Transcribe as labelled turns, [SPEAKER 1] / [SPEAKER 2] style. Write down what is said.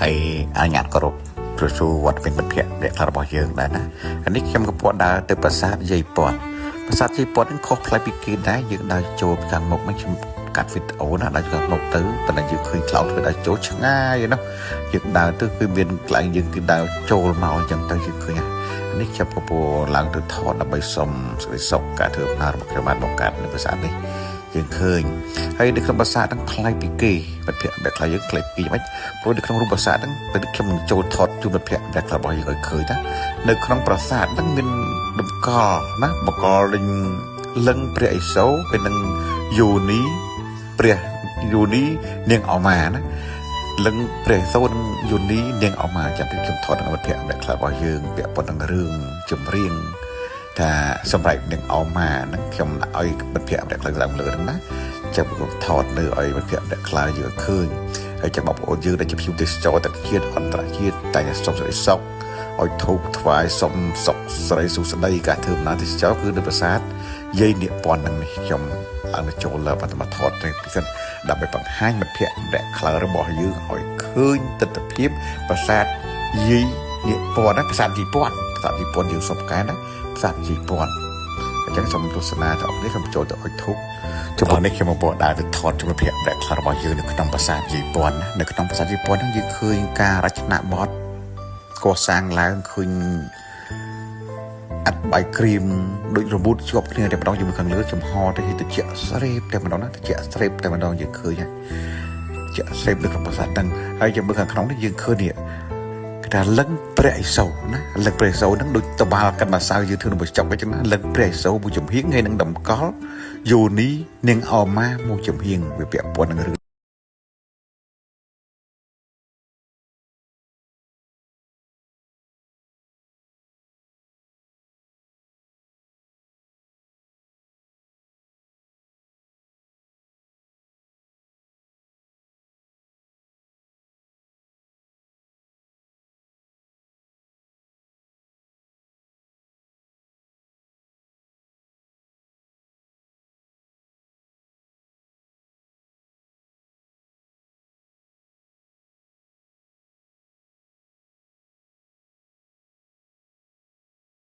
[SPEAKER 1] ហើយអាញាតគោរពព្រោះវត្តមានមិត្តភ័ក្តិអ្នកខ្លះរបស់យើងដែរណាអានេះខ្ញុំក៏ពត់ដើរទៅប្រាសាទយាយពតប្រាសាទយាយពតនឹងខុសប្លែកពីគេដែរយើងដើរចូលខាងមុខមិនខ្ញុំកាត់វីដេអូណាដើរខាងមុខទៅប៉ុន្តែយើងឃើញ cloud ធ្វើដើរចូលឆ្ងាយណាយើងដើរទៅគឺមានកន្លែងយើងគឺដើរចូលមកអញ្ចឹងទៅយើងឃើញនេះខ្ញុំពពោឡើងទៅថតដើម្បីសុំសេចក្តីសុខការធ្វើដំណើររបស់ខ្ញុំបានមកកាត់នៅប្រាសាទនេះយើងឃើញហើយនៅក្នុងប្រាសាទហ្នឹងប្លែកពីគេមិត្តភ័ក្តិបែបខ្លះយើងប្លែកពីមិនព្រោះនៅក្នុងរូបប្រាសាទហ្នឹងពេលខ្ញុំចូលថតជួបមិត្តភ័ក្តិបែបខ្លះរបស់យើងឲ្យឃើញណានៅក្នុងប្រាសាទហ្នឹងមានតម្កល់ណាបកលលេងលឹងព្រះឥសូរពេលនឹងយោនីព្រះយោនីនាងអមាណាលឹងព្រះឥសូរនឹងយោនីនាងអមាចាំពីខ្ញុំថតនឹងមិត្តភ័ក្តិបែបខ្លះរបស់យើងពាក់ព័ន្ធនឹងរឿងចម្រៀងថាសម្រាប់នឹងអមាហ្នឹងខ្ញុំឲ្យមិត្តភ័ក្តិអ្នកខ្លះឡើងលើហ្នឹងណាចាំខ្ញុំថតនៅឲ្យមិត្តភ័ក្តិអ្នកខ្លះយើងឃើញហើយចាំបងប្អូនយើងដែលជាភ្ញៀវទេសចរទៅជាតិអន្តរជាតិតែសុំសេចក្តីសុខឲ្យធូបថ្វាយសុំសុខសេរីសុខស្ដីការធ្វើដំណើរទេសចរគឺនៅប្រាសាទយាយនាគពន្ធហ្នឹងនេះខ្ញុំឡើងទៅចូលលើបន្តមកថតទៅពិសេសដើម្បីបង្ហាញមិត្តភ័ក្តិអ្នកខ្លះរបស់យើងឲ្យឃើញទស្សនវិជ្ជាប្រាសាទយាយនាគពន្ធណាប្រាសាទយាយពន្ធប្រាសាទយាយពន្ធយើងសុំកែណាប្រាសាទយាយពន្ធអញ្ចឹងសូមទស្សនាទៅអរនេះខ្ញុំចូលទៅអុជធូបចំណុចនេះខ្ញុំមកដើរទៅថតជំនភ័ក្រដែលខ្លះរបស់យើងនៅក្នុងប្រាសាទយាយពន្ធណានៅក្នុងប្រាសាទយាយពន្ធហ្នឹងយើងឃើញការរចនាបថកសាងឡើងឃើញអត់បាយក្រៀមដូចរបូតជាប់គ្នាតែម្ដងយើងខាងលើចំហទៅត្រជាក់ស្រេបតែម្ដងណាត្រជាក់ស្រេបតែម្ដងយើងឃើញជាក់ស្រេបនៅក្នុងប្រាសាទហ្នឹងហើយយើងមើលខាងក្នុងនេះយើងឃើញនេះតែលឹងព្រះឥសូរណាលឹងព្រះឥសូរហ្នឹងដូចតបាល់កាន់ម្សៅយើងធ្វើនៅបញ្ចុកអញ្ចឹងណាលឹងព្រះឥសូរមួយចំហៀងហើយនឹងតម្កល់យោនីនាងអមាមួយចំហៀងវាពាក់ព័ន្ធនឹងរឿង